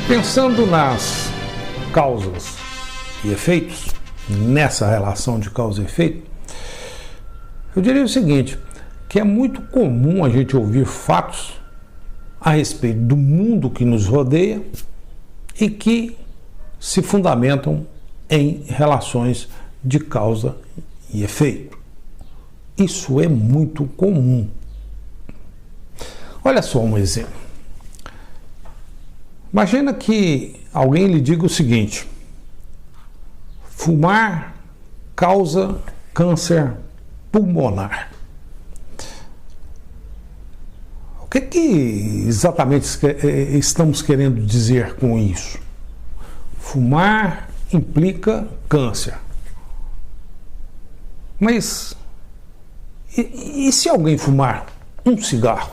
Pensando nas causas e efeitos, nessa relação de causa e efeito, eu diria o seguinte, que é muito comum a gente ouvir fatos a respeito do mundo que nos rodeia e que se fundamentam em relações de causa e efeito. Isso é muito comum. Olha só um exemplo. Imagina que alguém lhe diga o seguinte: fumar causa câncer pulmonar. O que exatamente estamos querendo dizer com isso? Fumar implica câncer. Mas e se alguém fumar um cigarro?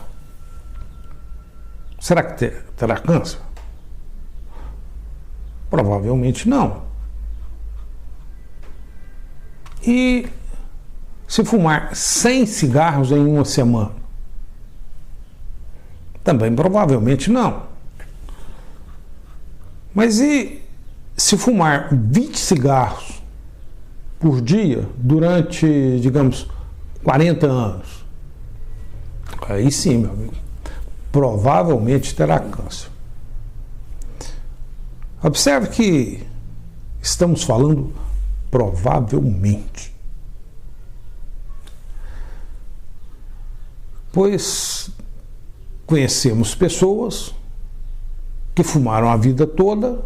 Será que terá câncer? Provavelmente não. E se fumar 100 cigarros em uma semana? Também provavelmente não. Mas e se fumar 20 cigarros por dia durante, digamos, 40 anos? Aí sim, meu amigo, provavelmente terá câncer. Observe que estamos falando provavelmente. Pois conhecemos pessoas que fumaram a vida toda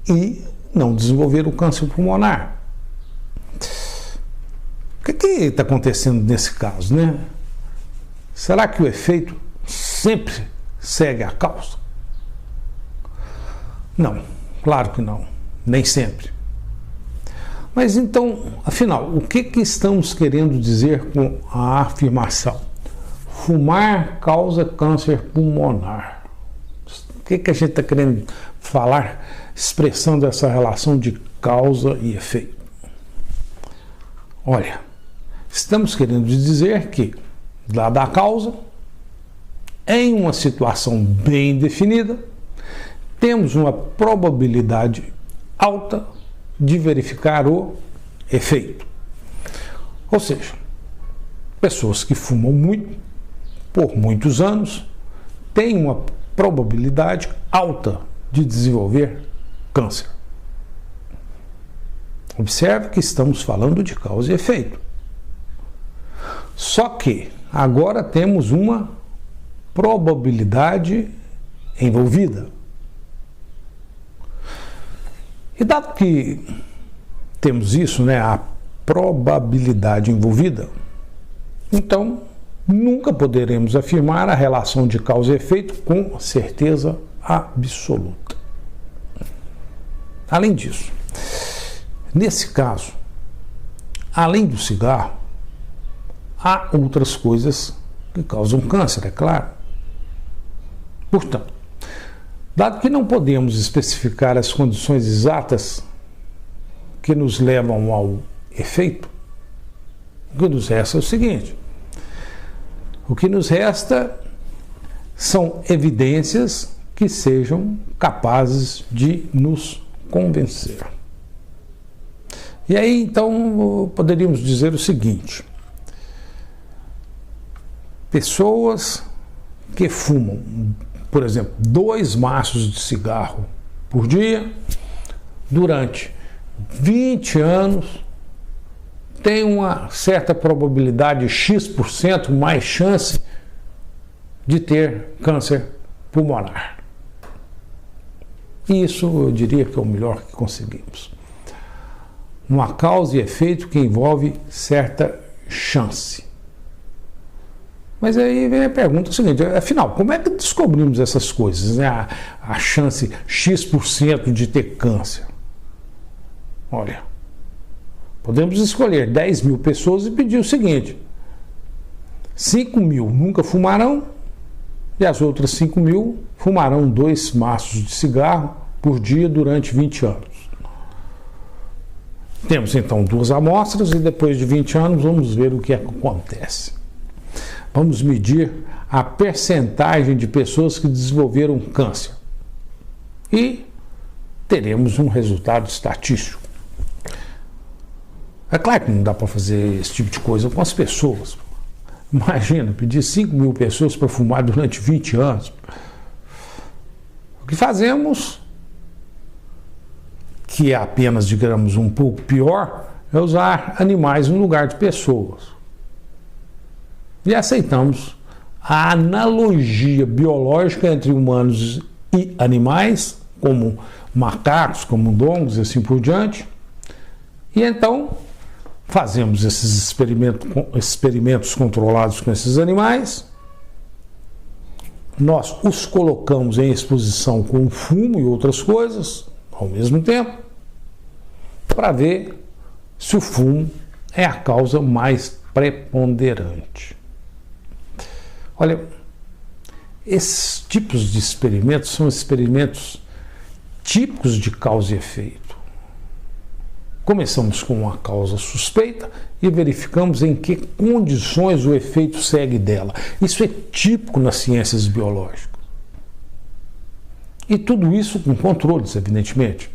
e não desenvolveram câncer pulmonar. O que está acontecendo nesse caso, né? Será que o efeito sempre segue a causa? Não, claro que não, nem sempre. Mas então, afinal, o que estamos querendo dizer com a afirmação? Fumar causa câncer pulmonar. O que a gente está querendo falar expressando essa relação de causa e efeito? Olha, estamos querendo dizer que, dada a causa, em uma situação bem definida, temos uma probabilidade alta de verificar o efeito. Ou seja, pessoas que fumam muito, por muitos anos, têm uma probabilidade alta de desenvolver câncer. Observe que estamos falando de causa e efeito. Só que agora temos uma probabilidade envolvida. E dado que temos isso, né, a probabilidade envolvida, então nunca poderemos afirmar a relação de causa e efeito com certeza absoluta. Além disso, nesse caso, além do cigarro, há outras coisas que causam câncer, é claro. Portanto, dado que não podemos especificar as condições exatas que nos levam ao efeito, o que nos resta é o seguinte: o que nos resta são evidências que sejam capazes de nos convencer. E aí, então, poderíamos dizer o seguinte: pessoas que fumam, por exemplo, 2 maços de cigarro por dia, durante 20 anos, tem uma certa probabilidade, X% mais chance de ter câncer pulmonar. Isso eu diria que é o melhor que conseguimos. Uma causa e efeito que envolve certa chance. Mas aí vem a pergunta seguinte: afinal, como é que descobrimos essas coisas, né? A chance X% de ter câncer? Olha, podemos escolher 10 mil pessoas e pedir o seguinte: 5 mil nunca fumarão e as outras 5 mil fumarão 2 maços de cigarro por dia durante 20 anos. Temos então 2 amostras e depois de 20 anos vamos ver o que acontece. Vamos medir a percentagem de pessoas que desenvolveram câncer. e teremos um resultado estatístico. É claro que não dá para fazer esse tipo de coisa com as pessoas. Imagina, pedir 5.000 pessoas para fumar durante 20 anos. O que fazemos, que é apenas, digamos, um pouco pior, é usar animais no lugar de pessoas. E aceitamos a analogia biológica entre humanos e animais, como macacos, como dongos e assim por diante. E então fazemos esses experimentos controlados com esses animais, nós os colocamos em exposição com fumo e outras coisas ao mesmo tempo, para ver se o fumo é a causa mais preponderante. Olha, esses tipos de experimentos são experimentos típicos de causa e efeito. Começamos com uma causa suspeita e verificamos em que condições o efeito segue dela. Isso é típico nas ciências biológicas. E tudo isso com controles, evidentemente,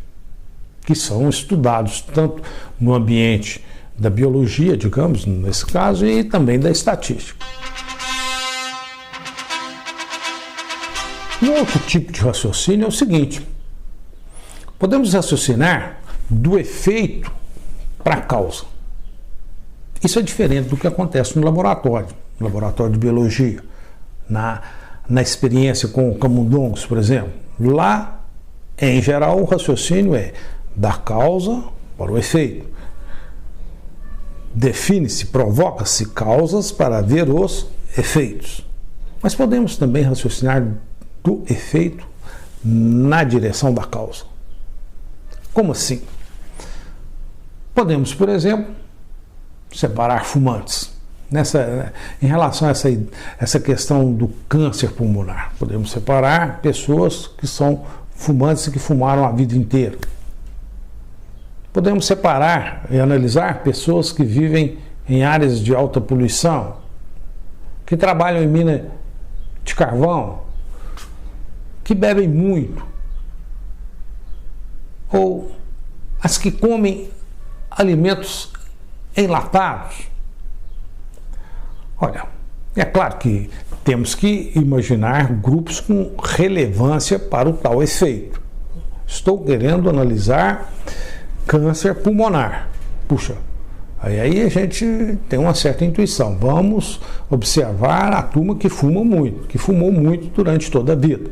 que são estudados tanto no ambiente da biologia, digamos, nesse caso, e também da estatística. Um outro tipo de raciocínio é o seguinte: podemos raciocinar do efeito para a causa. Isso é diferente do que acontece no laboratório de biologia, na experiência com camundongos, por exemplo. Lá, em geral, o raciocínio é da causa para o efeito. Define-se, provoca-se causas para ver os efeitos. Mas podemos também raciocinar do efeito na direção da causa. Como assim? Podemos, por exemplo, separar fumantes. Em relação a essa questão do câncer pulmonar, podemos separar pessoas que são fumantes e que fumaram a vida inteira. Podemos separar e analisar pessoas que vivem em áreas de alta poluição, que trabalham em mina de carvão, que bebem muito, ou as que comem alimentos enlatados. Olha, é claro que temos que imaginar grupos com relevância para o tal efeito. Estou querendo analisar câncer pulmonar. Puxa, aí a gente tem uma certa intuição. Vamos observar a turma que fuma muito, que fumou muito durante toda a vida.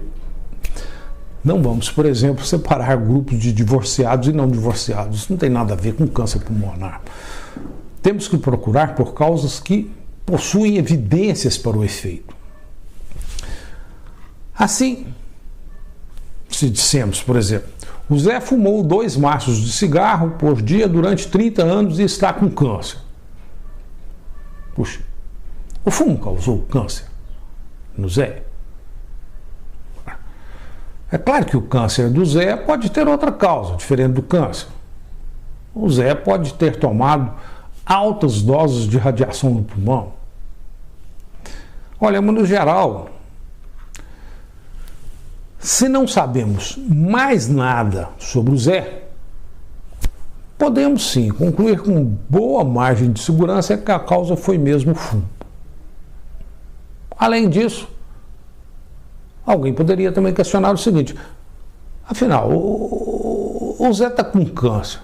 Não vamos, por exemplo, separar grupos de divorciados e não divorciados. Isso não tem nada a ver com câncer pulmonar. Temos que procurar por causas que possuem evidências para o efeito. Assim, se dissemos, por exemplo, o Zé fumou 2 maços de cigarro por dia durante 30 anos e está com câncer. Puxa, o fumo causou câncer no Zé? É claro que o câncer do Zé pode ter outra causa, diferente do câncer. O Zé pode ter tomado altas doses de radiação no pulmão. Olha, mas no geral, se não sabemos mais nada sobre o Zé, podemos sim concluir com boa margem de segurança que a causa foi mesmo o fumo. Além disso, alguém poderia também questionar o seguinte: afinal, o Zé está com câncer.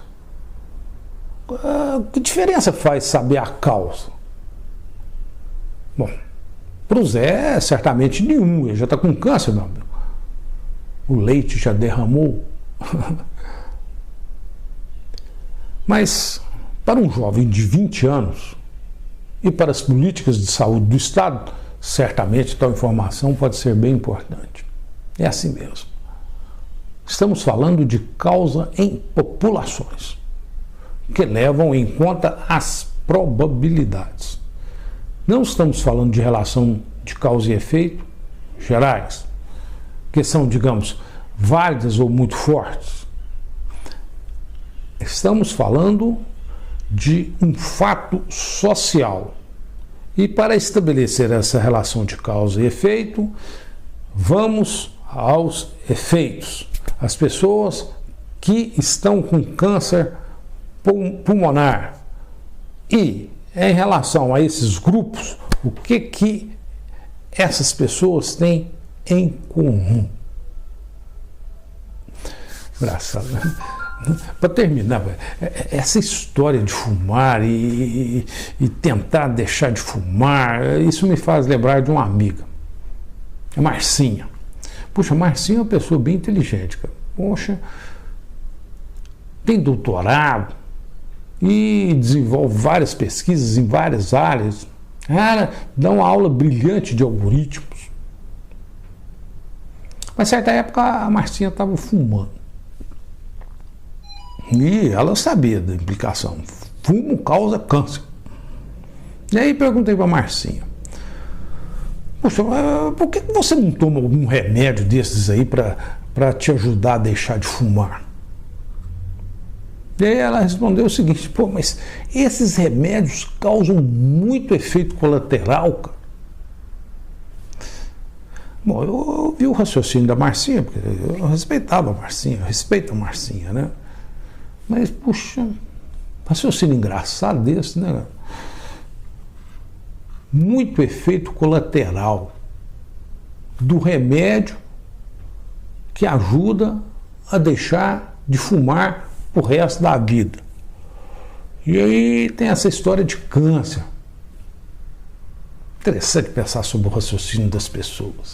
Que diferença faz saber a causa? Bom, para o Zé, certamente nenhum. Ele já está com câncer, meu amigo. O leite já derramou. Mas, para um jovem de 20 anos e para as políticas de saúde do Estado, certamente tal informação pode ser bem importante. É assim mesmo. Estamos falando de causa em populações, que levam em conta as probabilidades. Não estamos falando de relação de causa e efeito gerais, que são, digamos, válidas ou muito fortes. Estamos falando de um fato social. E para estabelecer essa relação de causa e efeito, vamos aos efeitos. as pessoas que estão com câncer pulmonar. E em relação a esses grupos, o que essas pessoas têm em comum? Engraçado, né? Para terminar, essa história de fumar e tentar deixar de fumar, isso me faz lembrar de uma amiga, a Marcinha. Puxa, a Marcinha é uma pessoa bem inteligente, cara. Poxa, tem doutorado e desenvolve várias pesquisas em várias áreas. Ela dá uma aula brilhante de algoritmos. Mas certa época a Marcinha estava fumando. E ela sabia da implicação. Fumo causa câncer. E aí perguntei para a Marcinha: poxa, por que você não toma algum remédio desses aí para te ajudar a deixar de fumar? E aí ela respondeu o seguinte: pô, mas esses remédios causam muito efeito colateral, cara. Bom, eu ouvi o raciocínio da Marcinha, porque eu respeitava a Marcinha, eu respeito a Marcinha, né? Mas, puxa, raciocínio engraçado desse, né? Muito efeito colateral do remédio que ajuda a deixar de fumar o resto da vida. E aí tem essa história de câncer. Interessante pensar sobre o raciocínio das pessoas.